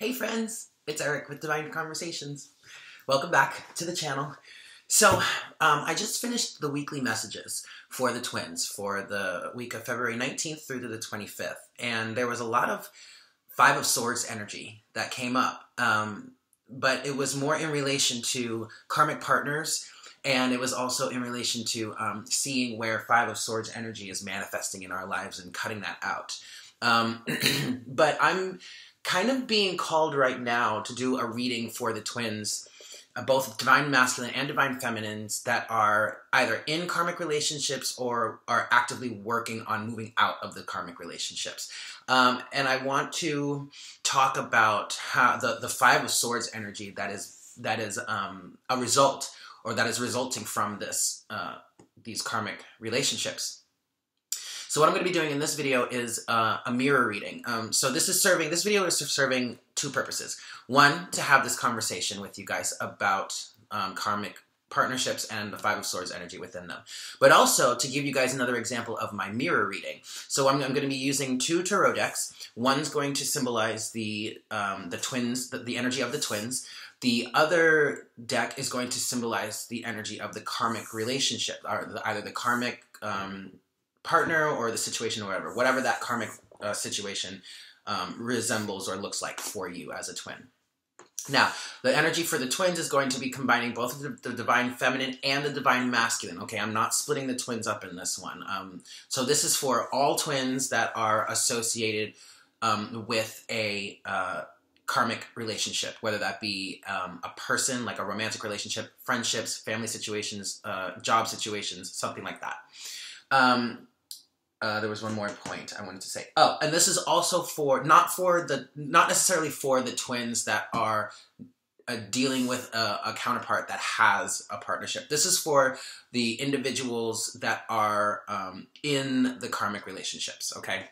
Hey friends, it's Eric with Divine Conversations. Welcome back to the channel. So, I just finished the weekly messages for the twins for the week of February 19th through to the 25th. And there was a lot of Five of Swords energy that came up. But it was more in relation to karmic partners, and it was also in relation to seeing where Five of Swords energy is manifesting in our lives and cutting that out. But I'm kind of being called right now to do a reading for the twins, both divine masculine and divine feminines that are either in karmic relationships or are actively working on moving out of the karmic relationships. And I want to talk about how the Five of Swords energy that is a result, or that is resulting from this these karmic relationships. So what I'm going to be doing in this video is a mirror reading. So this video is serving two purposes. One, to have this conversation with you guys about karmic partnerships and the Five of Swords energy within them. But also to give you guys another example of my mirror reading. So I'm going to be using two tarot decks. One's going to symbolize the twins, the energy of the twins. The other deck is going to symbolize the energy of the karmic relationship, or either the karmic partner or the situation, or whatever that karmic situation resembles or looks like for you as a twin. Now, the energy for the twins is going to be combining both the divine feminine and the divine masculine. Okay, I'm not splitting the twins up in this one. So this is for all twins that are associated with a karmic relationship, whether that be a person, like a romantic relationship, friendships, family situations, job situations, something like that. There was one more point I wanted to say. Oh, and this is also for not necessarily for the twins that are dealing with a counterpart that has a partnership. This is for the individuals that are in the karmic relationships, okay?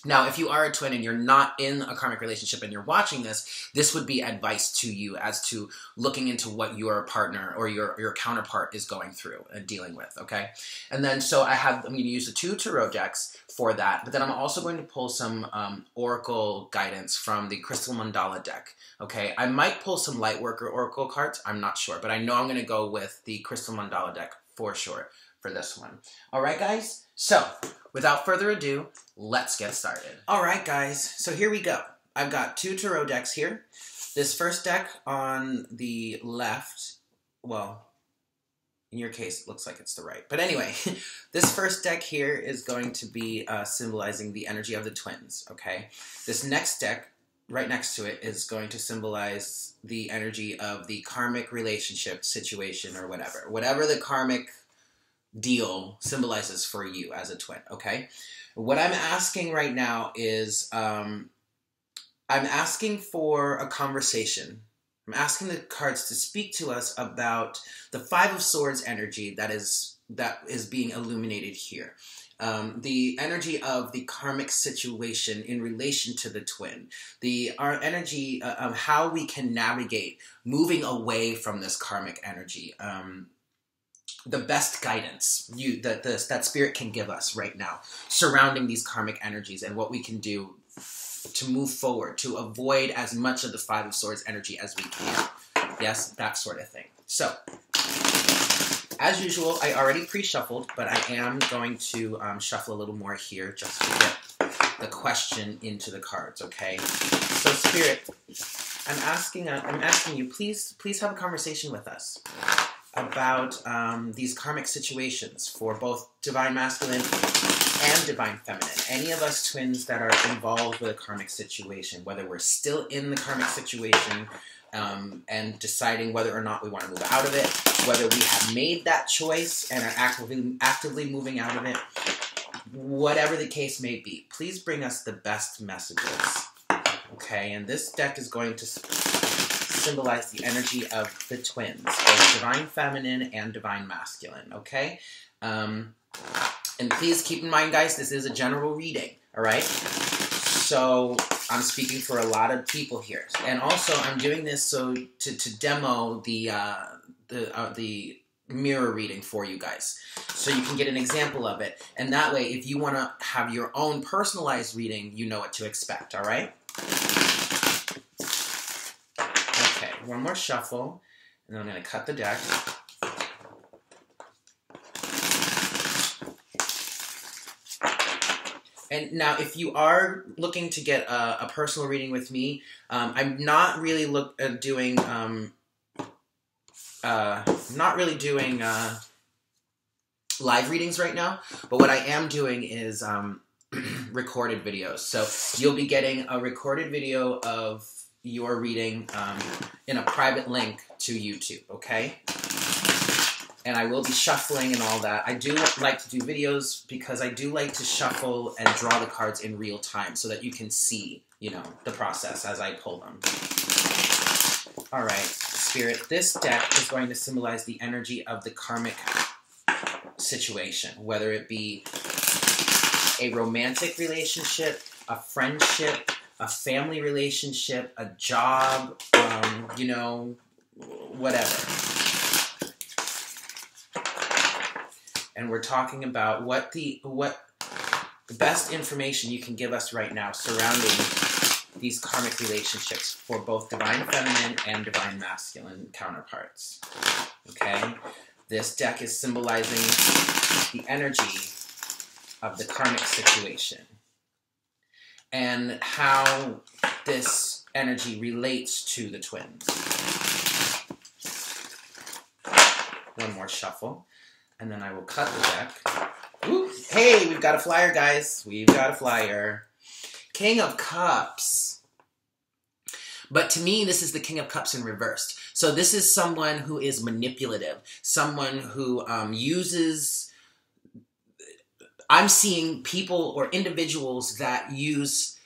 Now, if you are a twin and you're not in a karmic relationship and you're watching this, this would be advice to you as to looking into what your partner or your counterpart is going through and dealing with, okay? And then, so I'm going to use the two tarot decks for that, but then I'm also going to pull some oracle guidance from the Crystal Mandala deck, okay? I might pull some Lightworker oracle cards, I'm not sure, but I know I'm going to go with the Crystal Mandala deck for sure for this one. All right, guys? So, without further ado, let's get started. All right, guys, so here we go. I've got two tarot decks here. This first deck on the left, well, in your case, it looks like it's the right. But anyway, this first deck here is going to be symbolizing the energy of the twins, okay? This next deck, right next to it, is going to symbolize the energy of the karmic relationship situation or whatever. Whatever the karmic deal symbolizes for you as a twin, okay? What I'm asking right now is, I'm asking for a conversation. I'm asking the cards to speak to us about the Five of Swords energy that is being illuminated here. The energy of the karmic situation in relation to the twin. Our energy of how we can navigate moving away from this karmic energy. The best guidance that spirit can give us right now surrounding these karmic energies and what we can do to move forward, to avoid as much of the Five of Swords energy as we can. Yes, that sort of thing. So, as usual, I already pre-shuffled, but I am going to shuffle a little more here just to get the question into the cards, okay? So, Spirit, I'm asking you, please have a conversation with us about these karmic situations for both divine masculine and divine feminine. Any of us twins that are involved with a karmic situation, whether we're still in the karmic situation and deciding whether or not we want to move out of it, whether we have made that choice and are actively moving out of it, whatever the case may be, please bring us the best messages. Okay, and this deck is going to symbolize the energy of the twins, both divine feminine and divine masculine, okay? And please keep in mind, guys, this is a general reading, all right? So I'm speaking for a lot of people here. And also, I'm doing this so to demo the mirror reading for you guys, so you can get an example of it. And that way, if you want to have your own personalized reading, you know what to expect, all right? one more shuffle, and then I'm going to cut the deck. And now, if you are looking to get a personal reading with me, I'm not really doing live readings right now. But what I am doing is recorded videos. So you'll be getting a recorded video of your reading in a private link to YouTube. Okay. And I will be shuffling and all that. I do like to do videos because I do like to shuffle and draw the cards in real time so that you can see, you know, the process as I pull them. All right, Spirit, this deck is going to symbolize the energy of the karmic situation, whether it be a romantic relationship, a friendship, a family relationship, a job, you know, whatever. And we're talking about what the best information you can give us right now surrounding these karmic relationships for both divine feminine and divine masculine counterparts. Okay? This deck is symbolizing the energy of the karmic situation and how this energy relates to the twins. One more shuffle. And then I will cut the deck. Ooh, hey, we've got a flyer, guys. We've got a flyer. King of Cups. But to me, this is the King of Cups in reversed. So this is someone who is manipulative. Someone who uses... I'm seeing people or individuals that use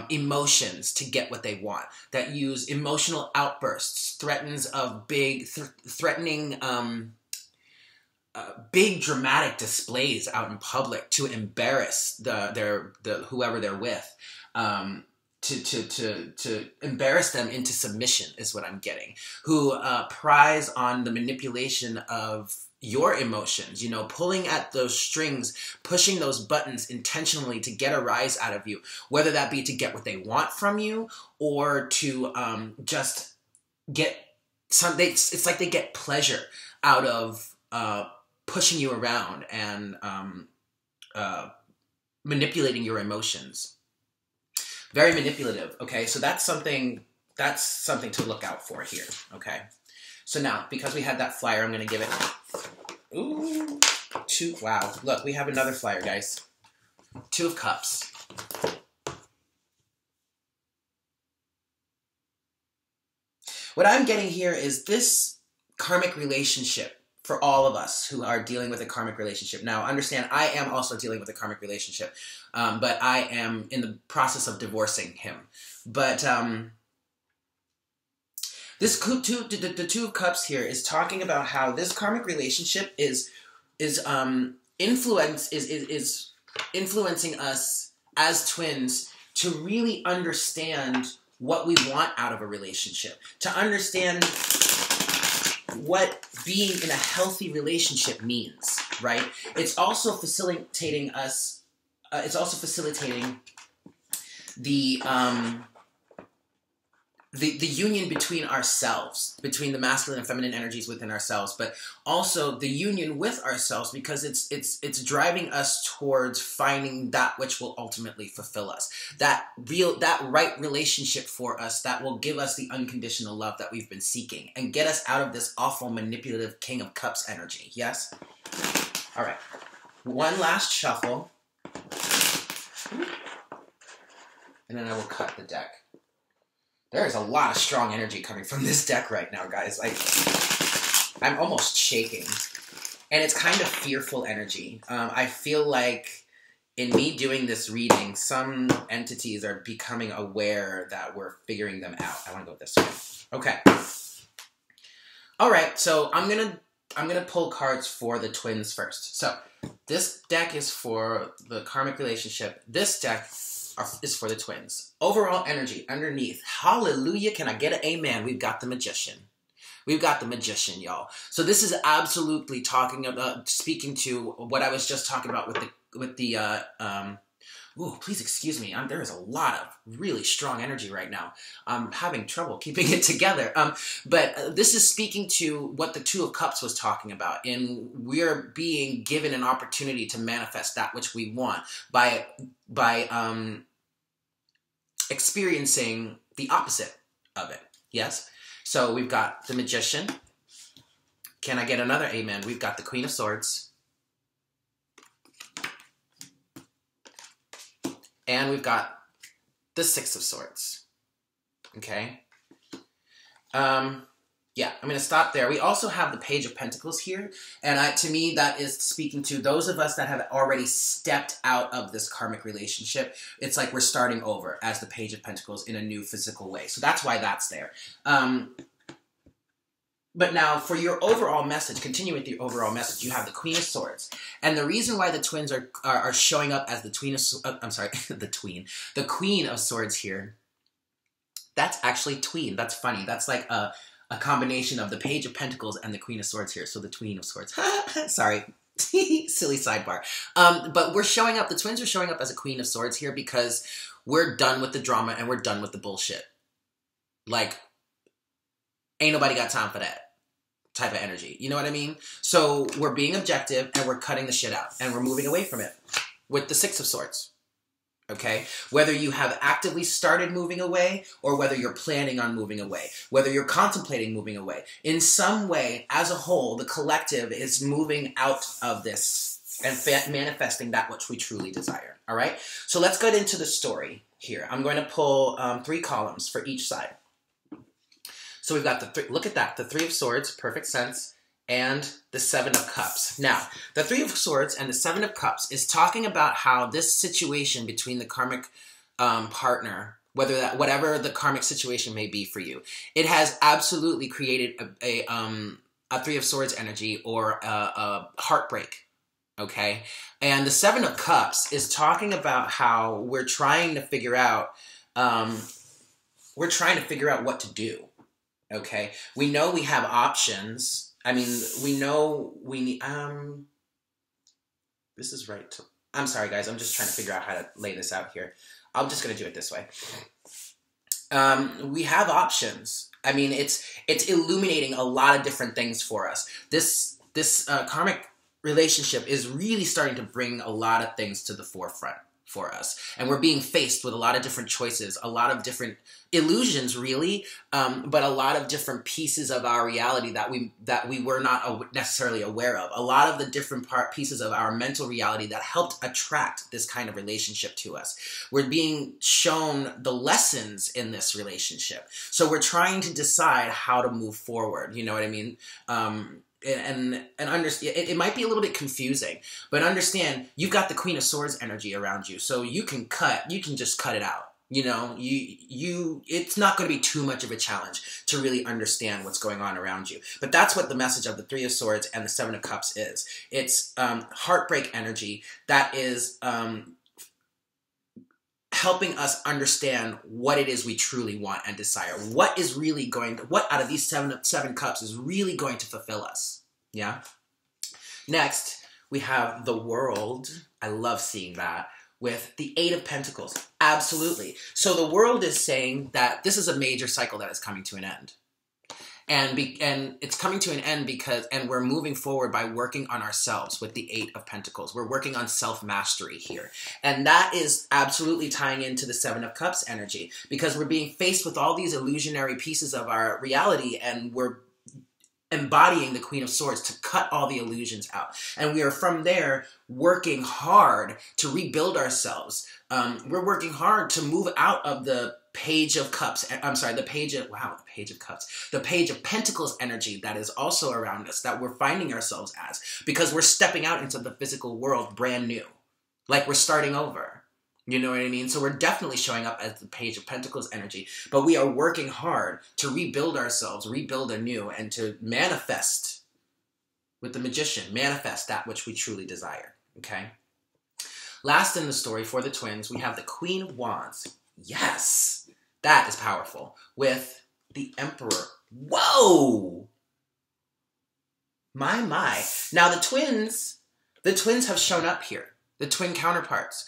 emotions to get what they want. That use emotional outbursts. Threatening... big dramatic displays out in public to embarrass the whoever they're with, to embarrass them into submission is what I'm getting. Who prize on the manipulation of your emotions, you know, pulling at those strings, pushing those buttons intentionally to get a rise out of you, whether that be to get what they want from you or to just get something. It's like they get pleasure out of pushing you around and manipulating your emotions. Very manipulative, okay? So that's something to look out for here, okay? So now, because we had that flyer, I'm going to give it... Ooh, two... Wow, look, we have another flyer, guys. Two of Cups. What I'm getting here is this karmic relationship for all of us who are dealing with a karmic relationship. Now, understand, I am also dealing with a karmic relationship, but I am in the process of divorcing him. But the Two of Cups here is talking about how this karmic relationship is influencing us as twins to really understand what we want out of a relationship, to understand what being in a healthy relationship means, right? It's also facilitating us, the union between ourselves, between the masculine and feminine energies within ourselves, but also the union with ourselves, because it's driving us towards finding that which will ultimately fulfill us. That right relationship for us that will give us the unconditional love that we've been seeking and get us out of this awful manipulative King of Cups energy. Yes? All right. One last shuffle. And then I will cut the deck. There is a lot of strong energy coming from this deck right now, guys. Like, I'm almost shaking. And it's kind of fearful energy. I feel like in me doing this reading, some entities are becoming aware that we're figuring them out. I want to go this way. Okay. All right, so I'm gonna pull cards for the twins first. So this deck is for the karmic relationship. This deck is for the twins. Overall energy underneath. Hallelujah. Can I get an amen? We've got the Magician. We've got the Magician, y'all. So this is absolutely speaking to what I was just talking about with Ooh, please excuse me. There is a lot of really strong energy right now. I'm having trouble keeping it together. But this is speaking to what the Two of Cups was talking about. And we're being given an opportunity to manifest that which we want by experiencing the opposite of it. Yes? So we've got the Magician. Can I get another amen? We've got the Queen of Swords. And we've got the Six of Swords. Okay? Yeah, I'm going to stop there. We also have the Page of Pentacles here. And to me, that is speaking to those of us that have already stepped out of this karmic relationship. It's like we're starting over as the Page of Pentacles in a new physical way. So that's why that's there. But now, for your overall message, continue with your overall message, you have the Queen of Swords. And the reason why the twins are showing up as the the Queen of Swords here, that's actually tween. That's funny. That's like a combination of the Page of Pentacles and the Queen of Swords here. So the Tween of Swords. Sorry. Silly sidebar. But we're showing up, the twins are showing up as a Queen of Swords here because we're done with the drama and we're done with the bullshit. Like, ain't nobody got time for that type of energy. You know what I mean? So we're being objective and we're cutting the shit out and we're moving away from it with the Six of Swords. Okay? Whether you have actively started moving away or whether you're planning on moving away, whether you're contemplating moving away, in some way, as a whole, the collective is moving out of this and manifesting that which we truly desire. All right? So let's get into the story here. I'm going to pull 3 columns for each side. So we've got look at that, the Three of Swords, perfect sense, and the Seven of Cups. Now, the Three of Swords and the Seven of Cups is talking about how this situation between the karmic partner, whatever the karmic situation may be for you, it has absolutely created a Three of Swords energy or a heartbreak. Okay, and the Seven of Cups is talking about how we're trying to figure out what to do. Okay, we know we have options. I mean, we know we need, this is right. I'm sorry, guys. I'm just trying to figure out how to lay this out here. I'm just going to do it this way. We have options. I mean, it's illuminating a lot of different things for us. This karmic relationship is really starting to bring a lot of things to the forefront for us. And we're being faced with a lot of different choices, a lot of different illusions, really, but a lot of different pieces of our reality that we were not necessarily aware of. A lot of the different pieces of our mental reality that helped attract this kind of relationship to us. We're being shown the lessons in this relationship. So we're trying to decide how to move forward. You know what I mean? And understand, it might be a little bit confusing, but understand you've got the Queen of Swords energy around you, so you can just cut it out. You know, it's not going to be too much of a challenge to really understand what's going on around you. But that's what the message of the Three of Swords and the Seven of Cups is. It's heartbreak energy that is helping us understand what it is we truly want and desire. What out of these seven cups is really going to fulfill us? Yeah. Next, we have the World. I love seeing that with the Eight of Pentacles. Absolutely. So the World is saying that this is a major cycle that is coming to an end. And it's coming to an end and we're moving forward by working on ourselves with the Eight of Pentacles. We're working on self-mastery here. And that is absolutely tying into the Seven of Cups energy because we're being faced with all these illusionary pieces of our reality and we're embodying the Queen of Swords to cut all the illusions out. And we are from there working hard to rebuild ourselves. We're working hard to move out of the Page of Cups. I'm sorry, the Page of Cups. The Page of Pentacles energy that is also around us, that we're finding ourselves as, because we're stepping out into the physical world brand new. Like we're starting over. You know what I mean? So we're definitely showing up as the Page of Pentacles energy, but we are working hard to rebuild ourselves, rebuild anew, and to manifest with the Magician, manifest that which we truly desire. Okay? Last in the story for the twins, we have the Queen of Wands. Yes, that is powerful. With the Emperor. Whoa! My. Now the twins have shown up here. The twin counterparts.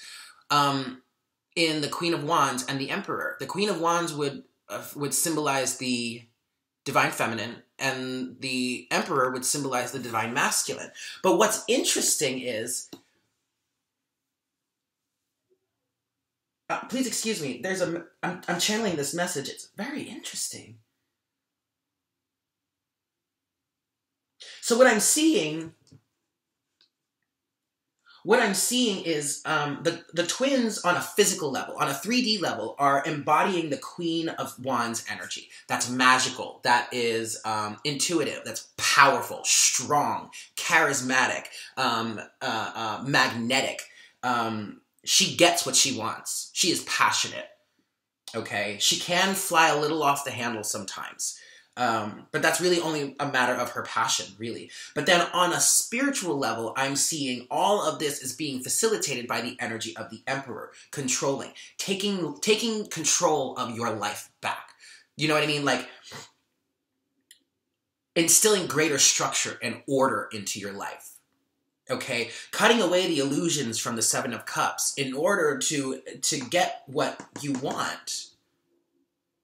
in the Queen of Wands and the Emperor. The Queen of Wands would symbolize the divine feminine, and the Emperor would symbolize the divine masculine. But what's interesting is, please excuse me, I'm channeling this message. It's very interesting. So what I'm seeing is the twins on a physical level, on a 3D level, are embodying the Queen of Wands energy. That's magical. That is intuitive. That's powerful, strong, charismatic, magnetic. She gets what she wants. She is passionate. Okay? She can fly a little off the handle sometimes. But that's really only a matter of her passion, really. But then on a spiritual level, I'm seeing all of this is being facilitated by the energy of the Emperor, controlling, taking control of your life back. You know what I mean? Like, instilling greater structure and order into your life. Okay? Cutting away the illusions from the Seven of Cups in order to get what you want.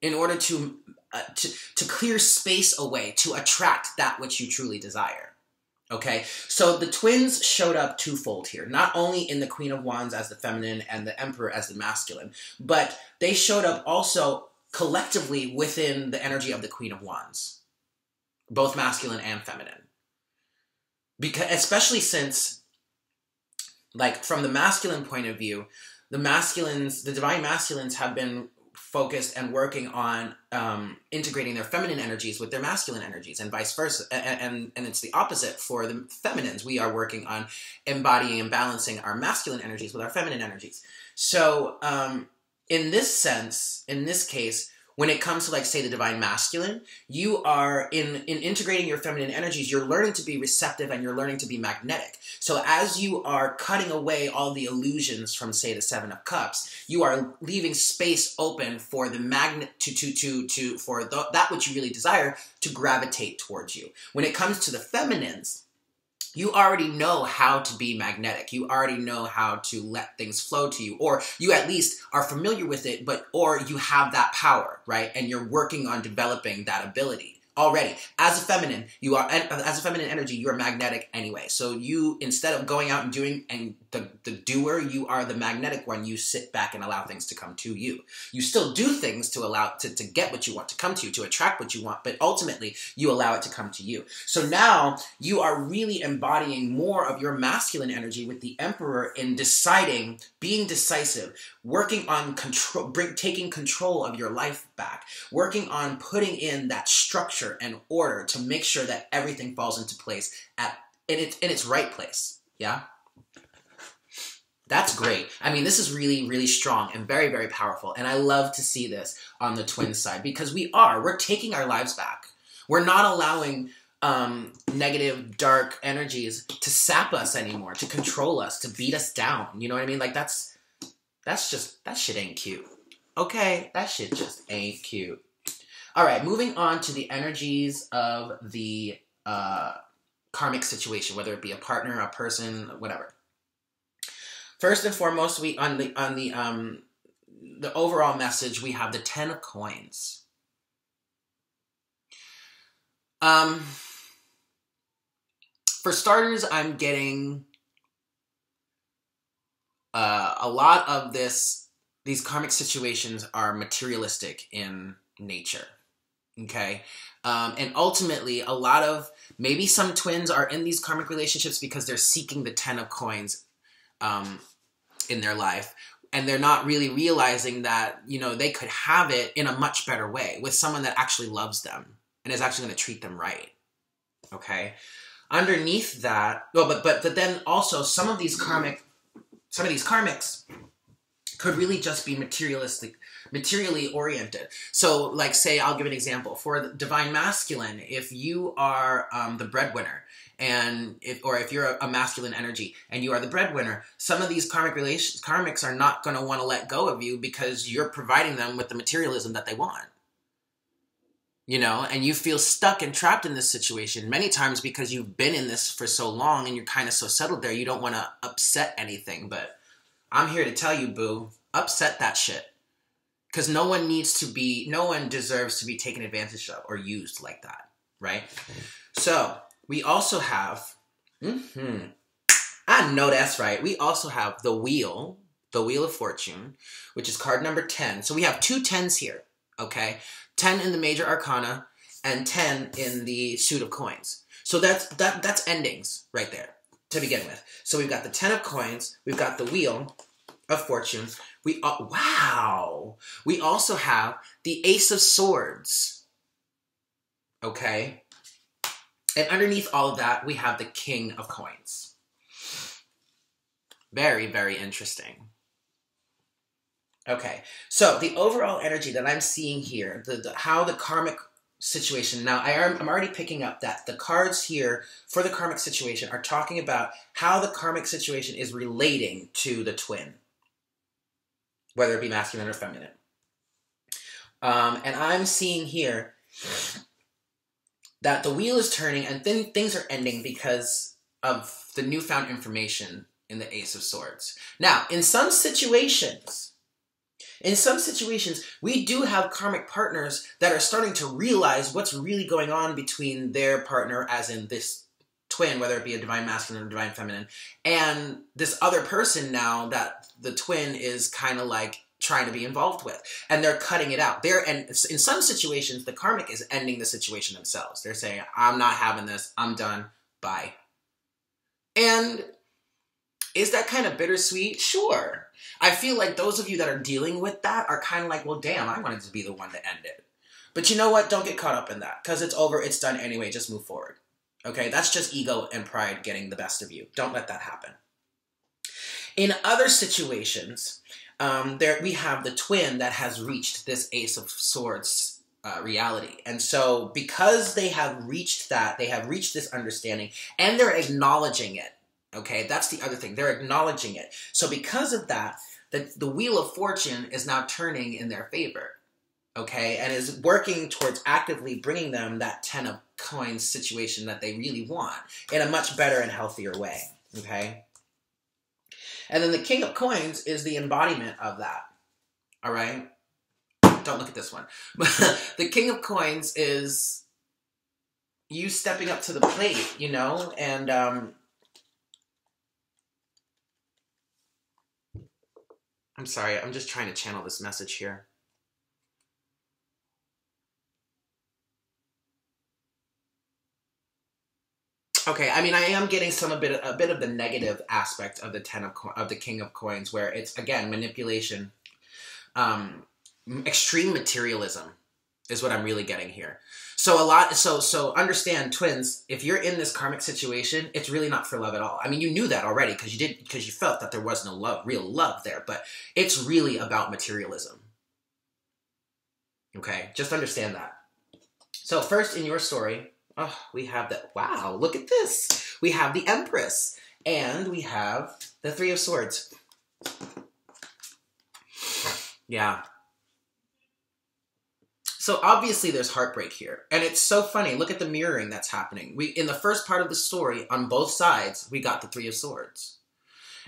In order to clear space away, to attract that which you truly desire. Okay? So the twins showed up twofold here. Not only in the Queen of Wands as the feminine and the Emperor as the masculine, but they showed up also collectively within the energy of the Queen of Wands. Both masculine and feminine. Because, especially since, like, from the masculine point of view, the divine masculines have been focused and working on integrating their feminine energies with their masculine energies, and vice versa. And it's the opposite for the feminines. We are working on embodying and balancing our masculine energies with our feminine energies. So in this sense, in this case, when it comes to, like, say, the divine masculine, you are, in integrating your feminine energies, you're learning to be receptive and you're learning to be magnetic. So as you are cutting away all the illusions from, say, the Seven of Cups, you are leaving space open for the magnet that which you really desire to gravitate towards you. When it comes to the feminines, you already know how to be magnetic. You already know how to let things flow to you, or you at least are familiar with it, or you have that power, right? And you're working on developing that ability already. As a feminine, as a feminine energy, you are magnetic anyway. So you, instead of going out and doing, and the doer, you are the magnetic one. You sit back and allow things to come to you. You still do things to allow, to get what you want to come to you, to attract what you want, but ultimately you allow it to come to you. So now you are really embodying more of your masculine energy with the Emperor in deciding, being decisive, working on control, taking control of your life back, working on putting in that structure and order to make sure that everything falls into place in its right place. Yeah? That's great. I mean, this is really, really strong and very, very powerful. And I love to see this on the twin side, because we're taking our lives back. We're not allowing negative, dark energies to sap us anymore, to control us, to beat us down. You know what I mean? Like, that shit ain't cute. Okay? That shit just ain't cute. All right, moving on to the energies of the karmic situation, whether it be a partner, a person, whatever. First and foremost, on the overall message, we have the 10 of Coins. For starters, I'm getting a lot of these karmic situations are materialistic in nature. Okay. And ultimately, a lot of, maybe some twins are in these karmic relationships because they're seeking the 10 of Coins in their life. And they're not really realizing that, you know, they could have it in a much better way with someone that actually loves them and is actually going to treat them right. Okay. Underneath that, well, but then also some of these karmics could really just be materially oriented. So, like, say, I'll give an example. For the divine masculine, if you are the breadwinner, if you're a masculine energy and you are the breadwinner, some of these karmics are not going to want to let go of you because you're providing them with the materialism that they want. You know, and you feel stuck and trapped in this situation many times because you've been in this for so long and you're kind of so settled there, you don't want to upset anything, but I'm here to tell you, boo, upset that shit. Because no one deserves to be taken advantage of or used like that, right? So, we also have, I know that's right, we also have the Wheel of Fortune, which is card number 10. So we have 2 10s here, okay? 10 in the Major Arcana and 10 in the Suit of Coins. So that's endings right there to begin with. So we've got the 10 of Coins, we've got the Wheel of Fortune. Wow! We also have the Ace of Swords. Okay? And underneath all of that, we have the King of Coins. Very, very interesting. Okay, so the overall energy that I'm seeing here, how the karmic situation, now I'm already picking up that the cards here for the karmic situation are talking about how the karmic situation is relating to the twin, whether it be masculine or feminine. And I'm seeing here that the wheel is turning and then things are ending because of the newfound information in the Ace of Swords. Now, in some situations, we do have karmic partners that are starting to realize what's really going on between their partner, as in this twin, whether it be a divine masculine or divine feminine, and this other person now that the twin is kind of like trying to be involved with. And they're cutting it out. And in some situations, the karmic is ending the situation themselves. They're saying, I'm not having this. I'm done. Bye. And is that kind of bittersweet? Sure. I feel like those of you that are dealing with that are kind of like, well, damn, I wanted to be the one to end it. But you know what? Don't get caught up in that because it's over. It's done anyway. Just move forward. Okay? That's just ego and pride getting the best of you. Don't let that happen. In other situations, we have the twin that has reached this Ace of Swords reality. And so because they have reached that, they have reached this understanding, and they're acknowledging it. Okay, that's the other thing. They're acknowledging it. So because of that, the Wheel of Fortune is now turning in their favor. Okay, and is working towards actively bringing them that 10 of Coins situation that they really want in a much better and healthier way. Okay? And then the King of Coins is the embodiment of that. All right? Don't look at this one. The King of Coins is you stepping up to the plate, you know, and I'm sorry, I'm just trying to channel this message here. Okay, I mean, I am getting a bit of the negative aspect of the King of Coins, where it's again manipulation, extreme materialism is what I'm really getting here. So understand, twins, if you're in this karmic situation, it's really not for love at all. I mean, you knew that already because you felt that there was no real love there, but it's really about materialism. Okay, just understand that. So first in your story, we have that. Wow, look at this. We have the Empress, and we have the Three of Swords. Yeah. So obviously there's heartbreak here. And it's so funny. Look at the mirroring that's happening. In the first part of the story, on both sides, we got the Three of Swords.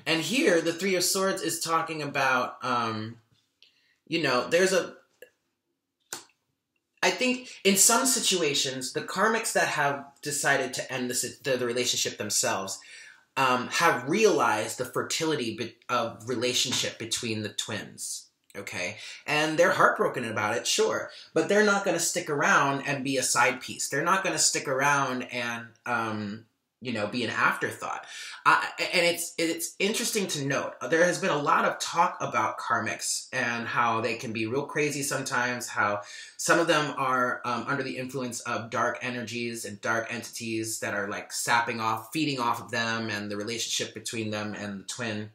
And here, the Three of Swords is talking about, you know, I think in some situations, the karmics that have decided to end the relationship themselves have realized the fertility of relationship between the twins. Okay, and they're heartbroken about it, sure, but they're not going to stick around and be a side piece. They're not going to stick around and, you know, be an afterthought. And it's interesting to note, there has been a lot of talk about karmics and how they can be real crazy sometimes, how some of them are under the influence of dark energies and dark entities that are like feeding off of them and the relationship between them and the twin.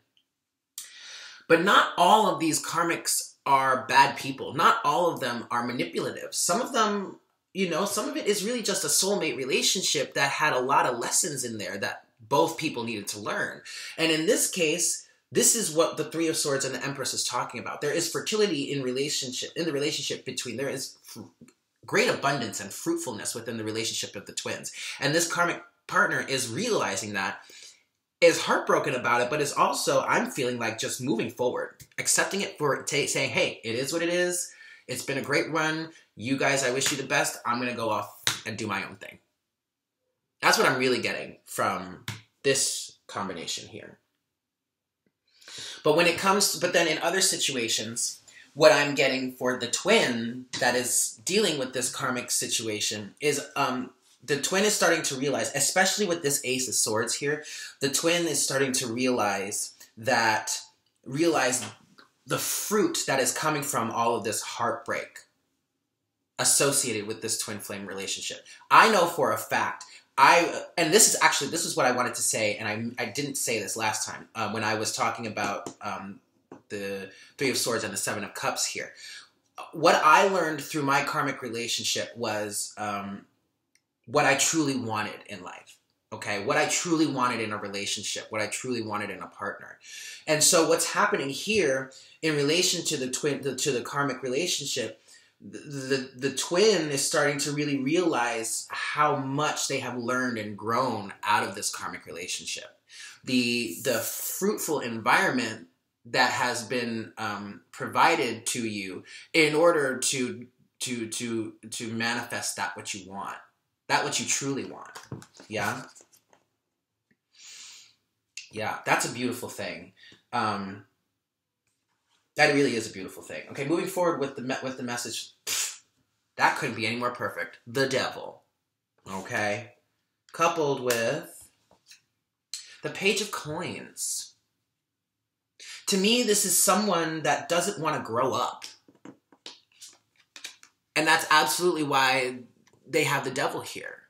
But not all of these karmics are bad people. Not all of them are manipulative. Some of them, you know, some of it is really just a soulmate relationship that had a lot of lessons in there that both people needed to learn. And in this case, this is what the Three of Swords and the Empress is talking about. There is fertility in the relationship between, there is great abundance and fruitfulness within the relationship of the twins. And this karmic partner is realizing that. is heartbroken about it, but is also, I'm feeling like just moving forward, accepting it for saying, hey, it is what it is. It's been a great run. You guys, I wish you the best. I'm going to go off and do my own thing. That's what I'm really getting from this combination here. But when it comes, but then in other situations, what I'm getting for the twin that is dealing with this karmic situation is the twin is starting to realize, especially with this Ace of Swords here, the twin is starting to realize the fruit that is coming from all of this heartbreak associated with this twin flame relationship. I know for a fact, and this is what I wanted to say, and I didn't say this last time when I was talking about the Three of Swords and the Seven of Cups here. What I learned through my karmic relationship was what I truly wanted in life. Okay, what I truly wanted in a relationship, what I truly wanted in a partner. And so what's happening here in relation to the karmic relationship, the twin is starting to really realize how much they have learned and grown out of this karmic relationship. The fruitful environment that has been provided to you in order to manifest that what you want, that what you truly want. Yeah. Yeah, that's a beautiful thing. That really is a beautiful thing. Okay, moving forward with the message, that couldn't be any more perfect. The devil. Okay, coupled with the Page of Coins. To me, this is someone that doesn't want to grow up, and that's absolutely why they have the devil here.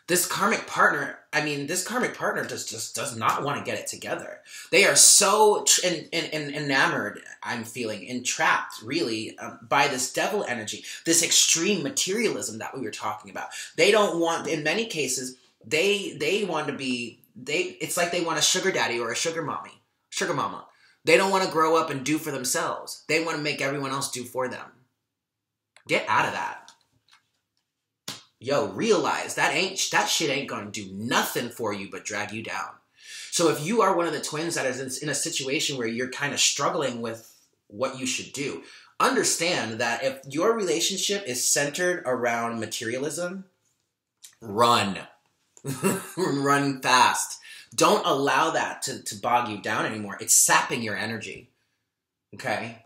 This karmic partner just does not want to get it together. They are so enamored, I'm feeling, entrapped, really, by this devil energy, this extreme materialism that we were talking about. They don't want, in many cases, they want to be, it's like they want a sugar daddy or a sugar mama. They don't want to grow up and do for themselves. They want to make everyone else do for them. Get out of that. Yo, realize that shit ain't gonna do nothing for you but drag you down. So if you are one of the twins that is in a situation where you're kind of struggling with what you should do, understand that if your relationship is centered around materialism, run. Run fast. Don't allow that to bog you down anymore. It's sapping your energy. Okay?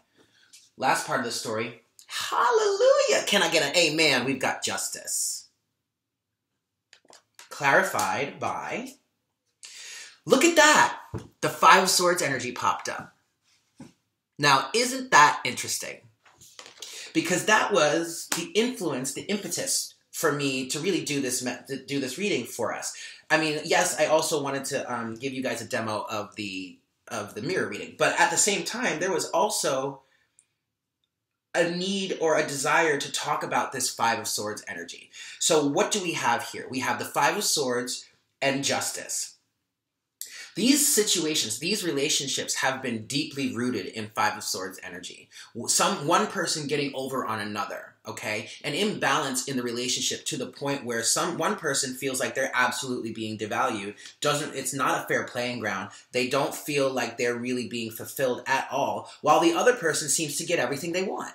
Last part of the story. Hallelujah! Can I get an amen? We've got justice. Clarified by, look at that! The Five of Swords energy popped up. Now, isn't that interesting? Because that was the influence, the impetus for me to really do this reading for us. I mean, yes, I also wanted to give you guys a demo of the mirror reading, but at the same time, there was also a need or a desire to talk about this Five of Swords energy. So what do we have here? We have the Five of Swords and justice. These situations, these relationships have been deeply rooted in Five of Swords energy. One person getting over on another, okay? An imbalance in the relationship to the point where one person feels like they're absolutely being devalued. It's not a fair playing ground. They don't feel like they're really being fulfilled at all, while the other person seems to get everything they want.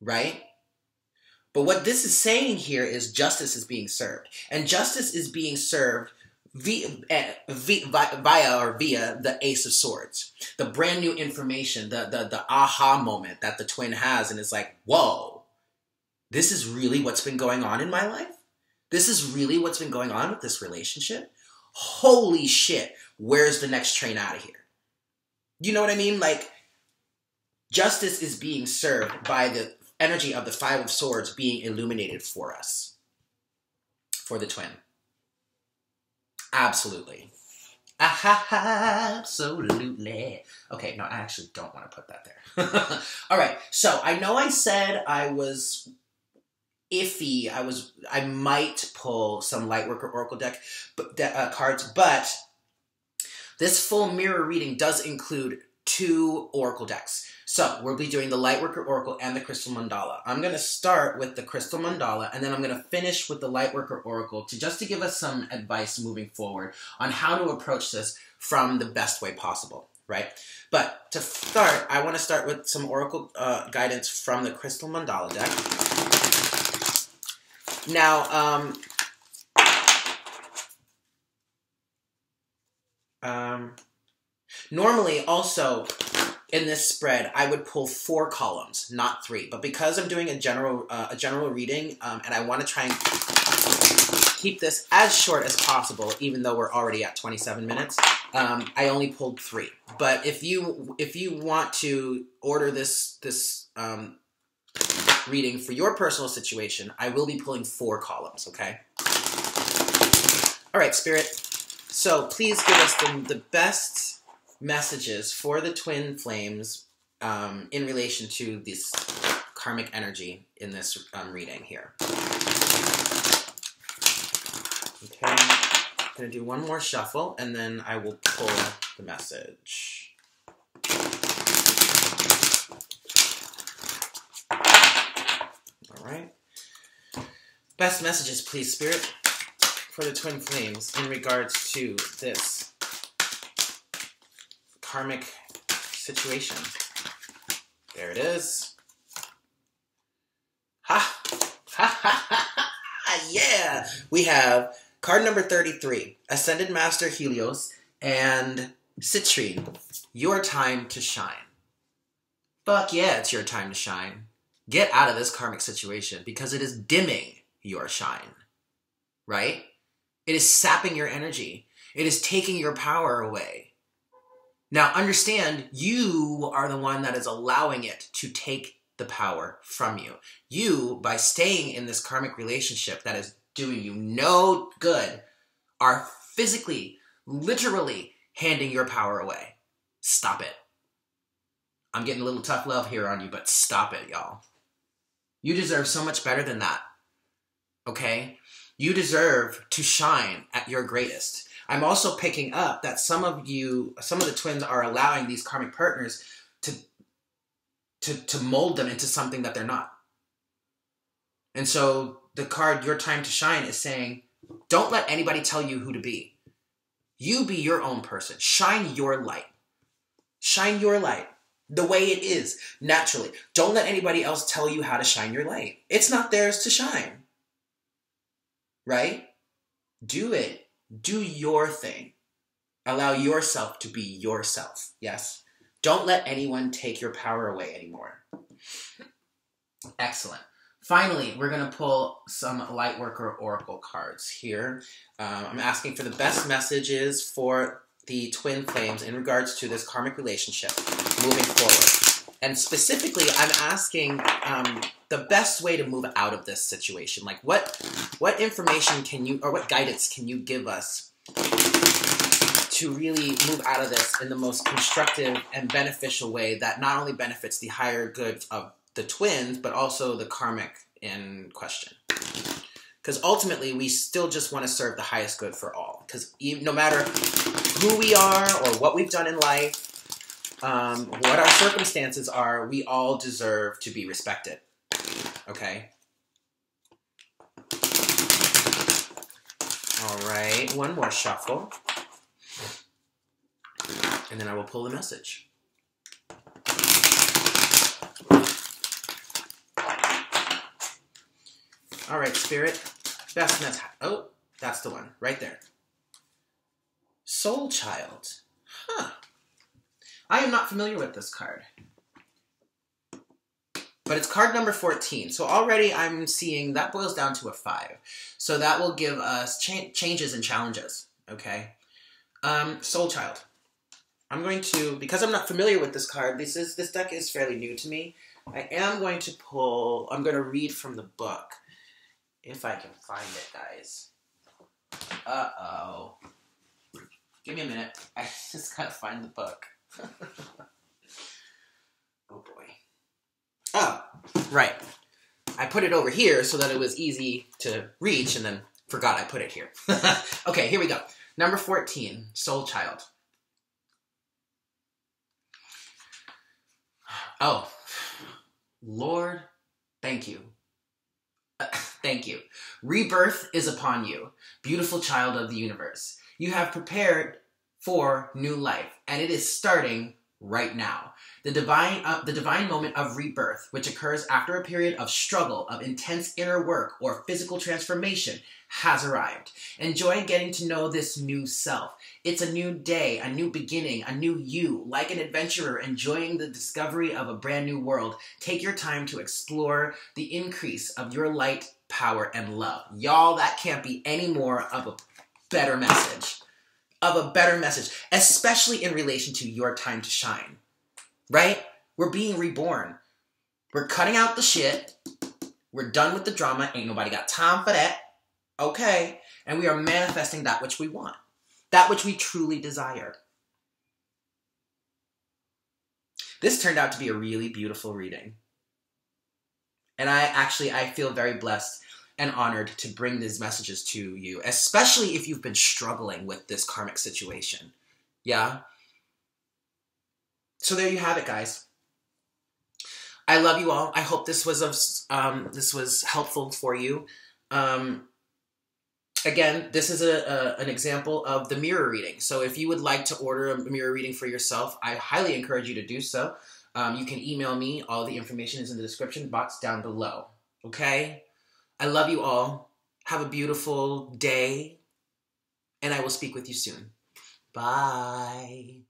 Right? But what this is saying here is justice is being served. And justice is being served via the Ace of Swords. The brand new information, the aha moment that the twin has and is like, whoa, this is really what's been going on in my life? This is really what's been going on with this relationship? Holy shit, where's the next train out of here? You know what I mean? Like, justice is being served by the energy of the Five of Swords being illuminated for us. For the twin. Absolutely. Absolutely. Okay, no, I actually don't want to put that there. All right, so I know I said I was iffy. I might pull some Lightworker Oracle deck cards, but this full mirror reading does include 2 Oracle decks. So we'll be doing the Lightworker Oracle and the Crystal Mandala. I'm going to start with the Crystal Mandala, and then I'm going to finish with the Lightworker Oracle to give us some advice moving forward on how to approach this from the best way possible, right? But to start, I want to start with some Oracle guidance from the Crystal Mandala deck. Now, normally also in this spread, I would pull 4 columns, not 3. But because I'm doing a general reading, and I want to try and keep this as short as possible, even though we're already at 27 minutes, I only pulled 3. But if you want to order this reading for your personal situation, I will be pulling 4 columns. Okay. All right, Spirit. So please give us the best messages for the twin flames in relation to this karmic energy in this reading here. Okay, I'm going to do one more shuffle, and then I will pull the message. All right. Best messages, please, Spirit, for the twin flames in regards to this karmic situation. There it is. Ha! Ha ha ha! Yeah! We have card number 33, Ascended Master Helios and Citrine. Your time to shine. Fuck yeah, it's your time to shine. Get out of this karmic situation because it is dimming your shine. Right? It is sapping your energy. It is taking your power away. Now, understand, you are the one that is allowing it to take the power from you. You, by staying in this karmic relationship that is doing you no good, are physically, literally handing your power away. Stop it. I'm getting a little tough love here on you, but stop it, y'all. You deserve so much better than that. Okay? You deserve to shine at your greatest. I'm also picking up that some of the twins are allowing these karmic partners to mold them into something that they're not. And so the card, Your Time to Shine, is saying, don't let anybody tell you who to be. You be your own person. Shine your light. Shine your light the way it is, naturally. Don't let anybody else tell you how to shine your light. It's not theirs to shine. Right? Do it. Do your thing. Allow yourself to be yourself. Yes? Don't let anyone take your power away anymore. Excellent. Finally, we're going to pull some Lightworker Oracle cards here. I'm asking for the best messages for the twin flames in regards to this karmic relationship moving forward. And specifically, I'm asking the best way to move out of this situation. Like, what information can you, or what guidance can you give us to really move out of this in the most constructive and beneficial way that not only benefits the higher good of the twins, but also the karmic in question? Because ultimately, we still just want to serve the highest good for all. Because no matter who we are or what we've done in life, what our circumstances are, we all deserve to be respected. Okay? All right, one more shuffle. And then I will pull the message. All right, Spirit. Best message. Oh, that's the one. Right there. Soul Child. Huh. I am not familiar with this card. But it's card number 14. So already I'm seeing that boils down to a 5. So that will give us changes and challenges. Okay? Soul Child. I'm going to, because I'm not familiar with this card, this deck is fairly new to me. I am going to pull, I'm going to read from the book. If I can find it, guys. Uh-oh. Give me a minute. I just gotta find the book. Oh, boy. Oh, right. I put it over here so that it was easy to reach, and then forgot I put it here. Okay, here we go. Number 14, Soul Child. Oh, Lord, thank you. Thank you. Rebirth is upon you, beautiful child of the universe. You have prepared for new life, and it is starting right now. The divine moment of rebirth, which occurs after a period of struggle, of intense inner work, or physical transformation, has arrived. Enjoy getting to know this new self. It's a new day, a new beginning, a new you. Like an adventurer enjoying the discovery of a brand new world, take your time to explore the increase of your light, power, and love. Y'all, that can't be any more of a better message. Especially in relation to your time to shine. Right? We're being reborn. We're cutting out the shit. We're done with the drama. Ain't nobody got time for that. Okay? And we are manifesting that which we want. That which we truly desire. This turned out to be a really beautiful reading. And I feel very blessed and honored to bring these messages to you, especially if you've been struggling with this karmic situation. Yeah? So there you have it, guys. I love you all. I hope this was helpful for you. Again, this is an example of the mirror reading. So if you would like to order a mirror reading for yourself, I highly encourage you to do so. You can email me. All the information is in the description box down below. Okay? I love you all. Have a beautiful day. And I will speak with you soon. Bye.